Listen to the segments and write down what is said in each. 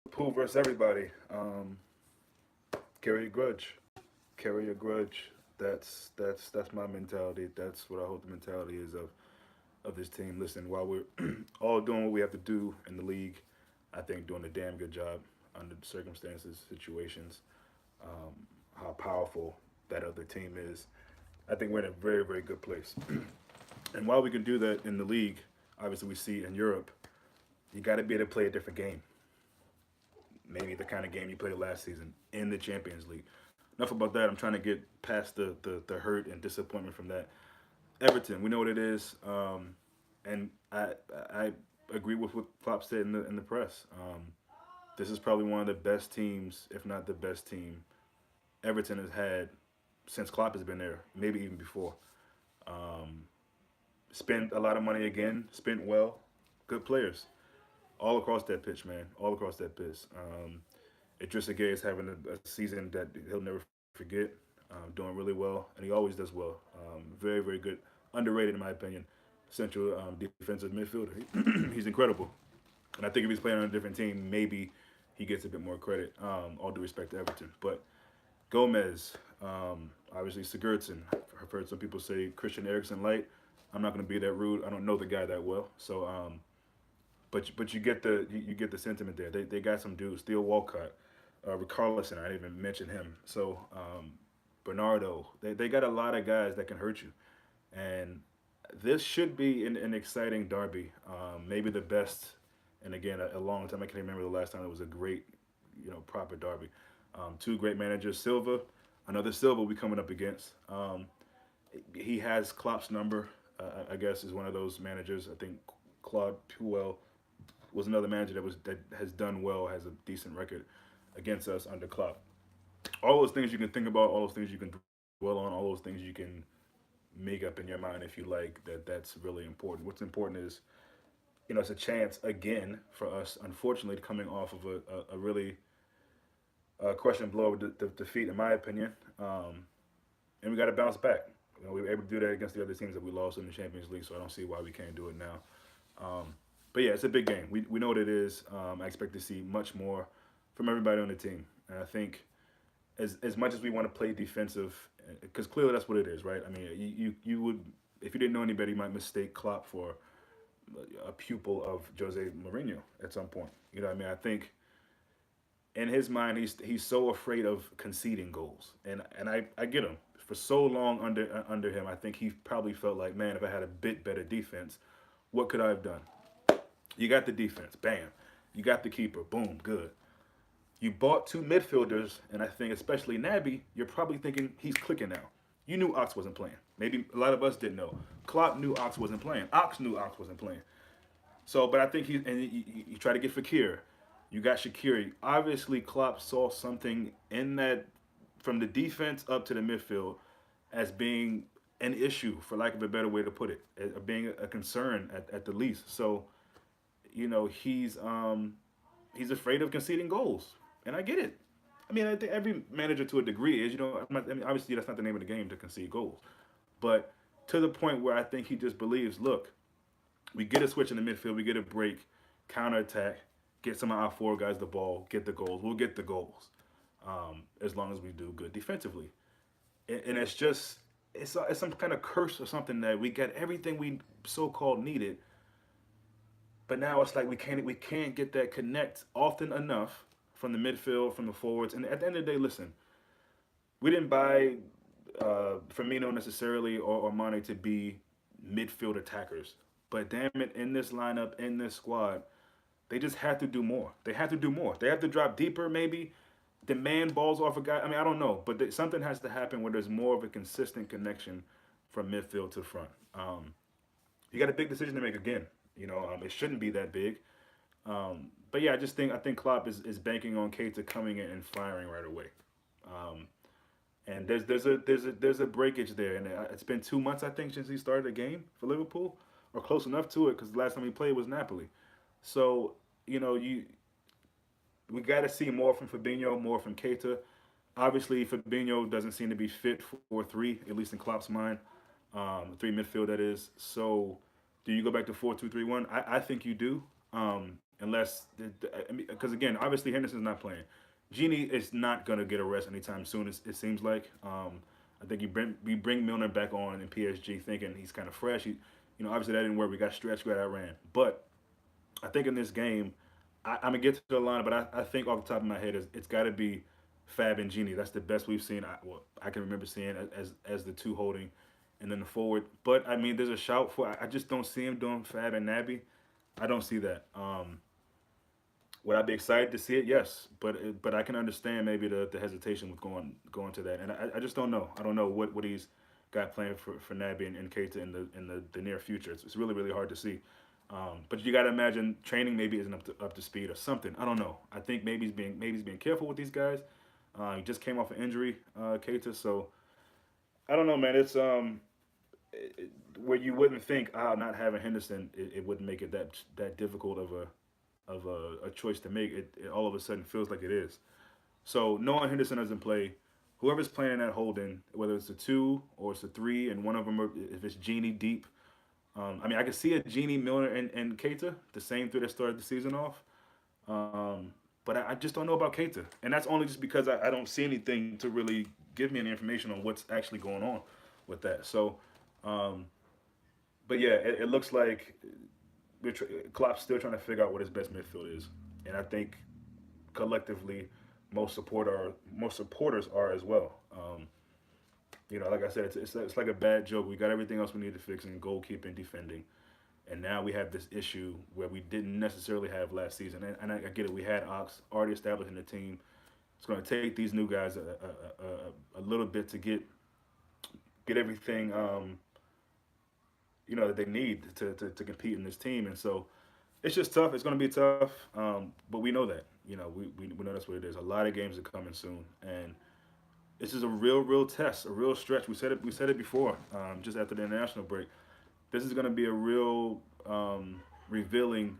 Liverpool versus everybody. Carry a grudge. Carry a grudge. That's my mentality. That's what I hope the mentality is of this team. Listen, while we're all doing what we have to do in the league, I think doing a damn good job under the circumstances, situations, how powerful that other team is. I think we're in a very, very good place. And while we can do that in the league, obviously we see in Europe, you got to be able to play a different game. Maybe the kind of game you played last season in the Champions League. Enough about that. I'm trying to get past the hurt and disappointment from that. Everton, we know what it is, and I agree with what Klopp said in the press. This is probably one of the best teams, if not the best team, Everton has had since Klopp has been there, maybe even before. Um, Spent a lot of money again, spent well, good players all across that pitch, man, all across that pitch. Idrissa Gueye is having a season that he'll never forget. Doing really well, and he always does well. Very, very good, underrated in my opinion. Central defensive midfielder. He's incredible, and I think if he's playing on a different team, maybe he gets a bit more credit. All due respect to Everton, but Gomez, obviously Sigurdsson. I've heard some people say Christian Eriksen light. I'm not going to be that rude. I don't know the guy that well, so but you get the sentiment there. They got some dudes. Theo Walcott, Ricarlison. I didn't even mention him. So Bernardo. They got a lot of guys that can hurt you, and this should be an exciting derby. Maybe the best, and again a long time. I can't remember the last time it was a great, proper derby. Two great managers. Silva, another Silva we coming up against. He has Klopp's number. I guess is one of those managers. I think Claude Puel was another manager that has done well, has a decent record against us under Klopp. All those things you can think about, all those things you can dwell on, all those things you can make up in your mind if you like. That's really important. What's important is it's a chance again for us. Unfortunately, coming off of a really crushing blow with the defeat, in my opinion, and we got to bounce back. We were able to do that against the other teams that we lost in the Champions League, so I don't see why we can't do it now. But yeah, it's a big game. We know what it is. I expect to see much more from everybody on the team, and I think as much as we want to play defensive, because clearly that's what it is, right? I mean, you would, if you didn't know any better, you might mistake Klopp for a pupil of Jose Mourinho at some point. You know what I mean? I think in his mind, he's so afraid of conceding goals, and I get him. For so long under him, I think he probably felt like, man, if I had a bit better defense, what could I have done? You got the defense, bam. You got the keeper, boom, good. You bought two midfielders, and I think especially Naby, you're probably thinking he's clicking now. You knew Ox wasn't playing. Maybe a lot of us didn't know. Klopp knew Ox wasn't playing. Ox knew Ox wasn't playing. So, but I think you try to get Fakir. You got Shaqiri. Obviously, Klopp saw something in that from the defense up to the midfield as being an issue, for lack of a better way to put it, being a concern at the least. So, he's afraid of conceding goals, and I get it. I mean, I think every manager to a degree is. I mean, obviously that's not the name of the game to concede goals, but to the point where I think he just believes, look, we get a switch in the midfield, we get a break, counterattack, get some of our four guys the ball, get the goals. We'll get the goals as long as we do good defensively. And it's just it's some kind of curse or something that we got everything we so called needed, but now it's like we can't get that connect often enough from the midfield, from the forwards. And at the end of the day, listen, we didn't buy Firmino necessarily or Mane to be midfield attackers. But damn it, in this lineup, in this squad, they just have to do more. They have to do more. They have to drop deeper, maybe demand balls off a guy. I mean, I don't know, but something has to happen where there's more of a consistent connection from midfield to front. You got a big decision to make again. It shouldn't be that big. But yeah, I think Klopp is banking on Keita coming in and firing right away. Um, and there's a breakage there, and it's been 2 months I think since he started a game for Liverpool, or close enough to it because the last time he played was Napoli. So you we got to see more from Fabinho, more from Keita. Obviously, Fabinho doesn't seem to be fit for three, at least in Klopp's mind. Three midfield that is. So, do you go back to 4-2-3-1? I think you do. Unless, I mean, because again, obviously Henderson's not playing. Genie is not gonna get a rest anytime soon. It seems like. I think we bring Milner back on in PSG, thinking he's kind of fresh. Obviously that didn't work. We got stretched, we got outran. But I think in this game, I'm gonna get to the line, but I think off the top of my head, it's got to be Fab and Genie. That's the best we've seen. I can remember seeing as the two holding, and then the forward. But I mean, there's a shout for. I just don't see him doing Fab and Naby. I don't see that. Would I be excited to see it? Yes, but I can understand maybe the hesitation with going to that, and I just don't know. I don't know what he's got planned for Naby and Keita in the near future. It's really really hard to see. But you got to imagine training maybe isn't up to speed or something. I don't know. I think maybe he's being careful with these guys. He just came off an injury, Keita, so I don't know, man. It's where you wouldn't think not having Henderson, it wouldn't make it that difficult of a choice to make. It all of a sudden feels like it is. So knowing Henderson doesn't play, whoever's playing that holding, whether it's a two or it's a three, and one of them, if it's Genie deep, I mean, I could see a Genie, Milner, and Keita, the same three that started the season off. But I just don't know about Keita, and that's only just because I don't see anything to really give me any information on what's actually going on with that. So, um, but yeah, it looks like Klopp's still trying to figure out what his best midfield is, and I think collectively, most supporters are as well. Like I said, it's like a bad joke. We got everything else we need to fix in goalkeeping, defending, and now we have this issue where we didn't necessarily have last season. And I get it. We had Ox already established in the team. It's going to take these new guys a little bit to get everything that they need to compete in this team. And so it's just tough. It's going to be tough, but we know that. We know that's what it is. A lot of games are coming soon, and this is a real test, a real stretch. We said it before, just after the international break. This is going to be a real revealing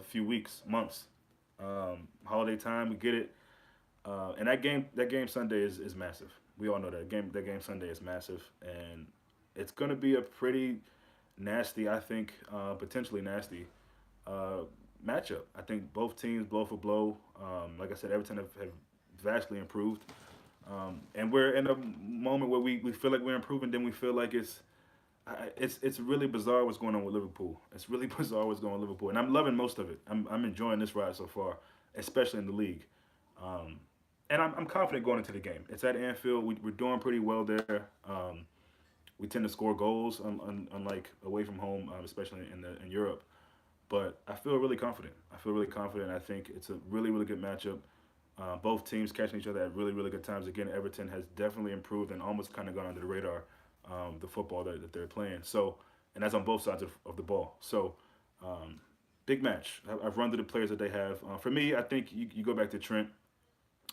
few weeks, months. Holiday time, we get it, and that game Sunday is massive. We all know that game Sunday is massive, and it's going to be a pretty nasty, I think, potentially nasty uh, matchup. I think both teams blow for blow. Like I said, Everton have vastly improved. And we're in a moment where we feel like we're improving, then we feel like it's really bizarre what's going on with Liverpool. It's really bizarre what's going on with Liverpool, and I'm loving most of it. I'm enjoying this ride so far, especially in the league. Um, and I'm confident going into the game. It's at Anfield. We're doing pretty well there. We tend to score goals, unlike away from home, especially in Europe. But I feel really confident. I feel really confident. I think it's a really really good matchup. Both teams catching each other at really, really good times. Again, Everton has definitely improved and almost kind of gone under the radar, the football that they're playing. So, and that's on both sides of the ball. So, um, big match. I've run through the players that they have. For me, I think you go back to Trent.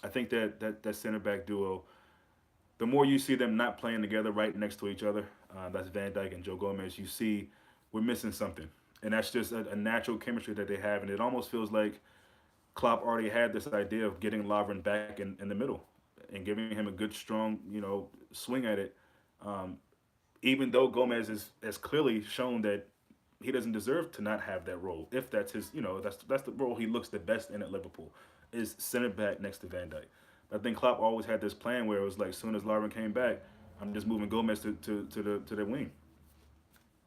I think that center back duo, the more you see them not playing together right next to each other, that's Van Dijk and Joe Gomez, you see we're missing something. And that's just a natural chemistry that they have. And it almost feels like Klopp already had this idea of getting Lovren back in the middle and giving him a good, strong, swing at it. Um, Even though Gomez has clearly shown that he doesn't deserve to not have that role. If that's his, that's the role he looks the best in at Liverpool, is center back next to Van Dijk. But I think Klopp always had this plan where it was like, as soon as Lovren came back, I'm just moving Gomez to the wing,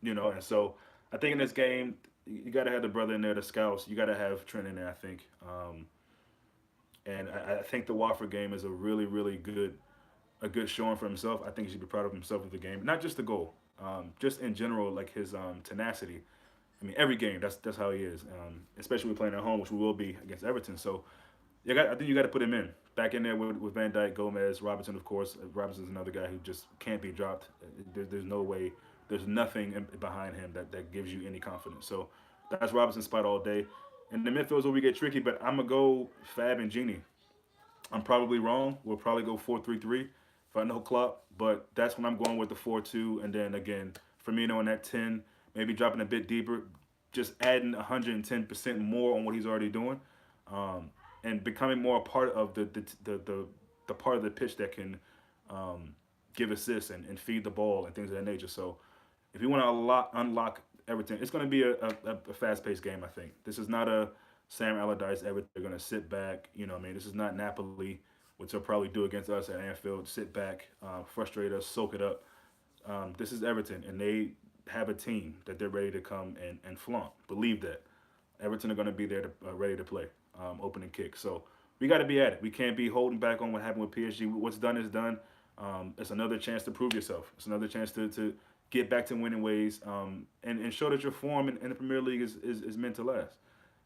And so I think in this game, you got to have the brother in there, the scouts. You got to have Trent in there, I think. And I think the Watford game is a good showing for himself. I think he should be proud of himself with the game, not just the goal, just in general, like his tenacity. I mean, every game, that's how he is. Especially when playing at home, which we will be against Everton. So, I think you got to put him back in there with Van Dijk, Gomez, Robinson, of course. Robinson's another guy who just can't be dropped. There's no way. There's nothing behind him that gives you any confidence. So that's Robinson's spot all day. In the midfield is where we get tricky, but I'm gonna go Fab and Genie. I'm probably wrong. We'll probably go 4-3-3 if I know Klopp, but that's when I'm going with the 4-2, and then again Firmino in that 10, maybe dropping a bit deeper, just adding 110% more on what he's already doing, and becoming more a part of the part of the pitch that can give assists and feed the ball and things of that nature. So if you want to unlock Everton. It's going to be a fast paced game. I think this is not a Sam Allardyce Everton. They're going to sit back. You know, what I mean, this is not Napoli, which they'll probably do against us at Anfield. Sit back, frustrate us, soak it up. This is Everton, and they have a team that they're ready to come and flaunt. Believe that. Everton are going to be there to, ready to play, opening kick. So we got to be at it. We can't be holding back on what happened with PSG. What's done is done. It's another chance to prove yourself. It's another chance to get back to winning ways, and show that your form in the Premier League is meant to last.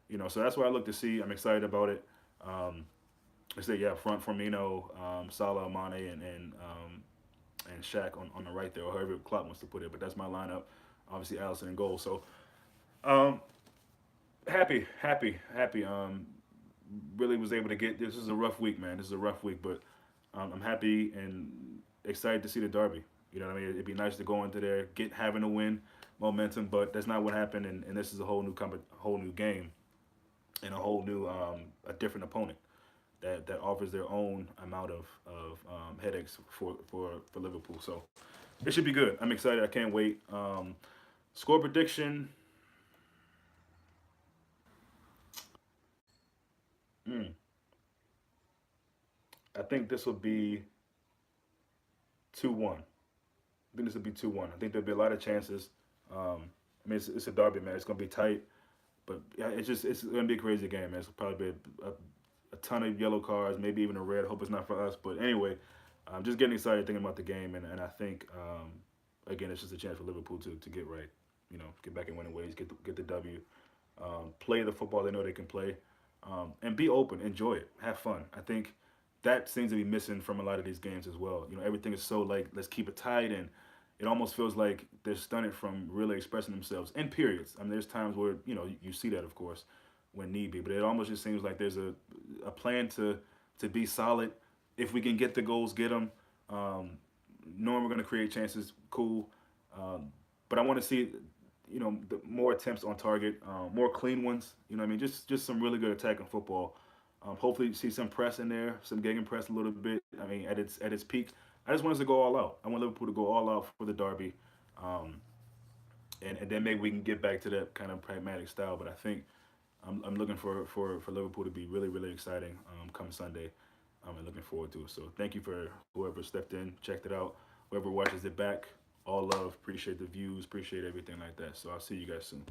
You know, so that's what I look to see. I'm excited about it. I say, yeah, front Firmino, Salah, Mane, and Shaq on the right there, or however Klopp wants to put it. But that's my lineup. Obviously, Allison in goal. So um, happy, happy, happy. Really was able to get. This is a rough week, man. This is a rough week, but I'm happy and excited to see the derby. You know what I mean? It'd be nice to go into there, get having a win, momentum, but that's not what happened. And this is a whole new game, and a whole new, a different opponent that offers their own amount of headaches for Liverpool. So it should be good. I'm excited. I can't wait. Score prediction. Mm, I think this will be 2-1. I think this will be 2-1. I think there'll be a lot of chances. I mean, it's a derby, man. It's gonna be tight, but yeah, it's gonna be a crazy game, man. It's probably be a ton of yellow cards, maybe even a red. Hope it's not for us, but anyway, I'm just getting excited thinking about the game, and I think again, it's just a chance for Liverpool to get right. You know, get back in winning ways, get the W, play the football they know they can play, and be open, enjoy it, have fun. I think that seems to be missing from a lot of these games as well. You know, everything is so like let's keep it tight, and it almost feels like they're stunted from really expressing themselves in periods. I mean, there's times where you see that, of course, when need be, but it almost just seems like there's a plan to be solid. If we can get the goals, get them. Knowing we're going to create chances, cool. But I want to see, more attempts on target, more clean ones. You know, what I mean, just some really good attacking football. Hopefully, you see some press in there, some getting press a little bit. I mean, at its peak, I just want us to go all out. I want Liverpool to go all out for the derby, um, and then maybe we can get back to that kind of pragmatic style. But I think I'm looking for Liverpool to be really really exciting come Sunday. I'm looking forward to it. So thank you for whoever stepped in, checked it out, whoever watches it back. All love, appreciate the views, appreciate everything like that. So I'll see you guys soon.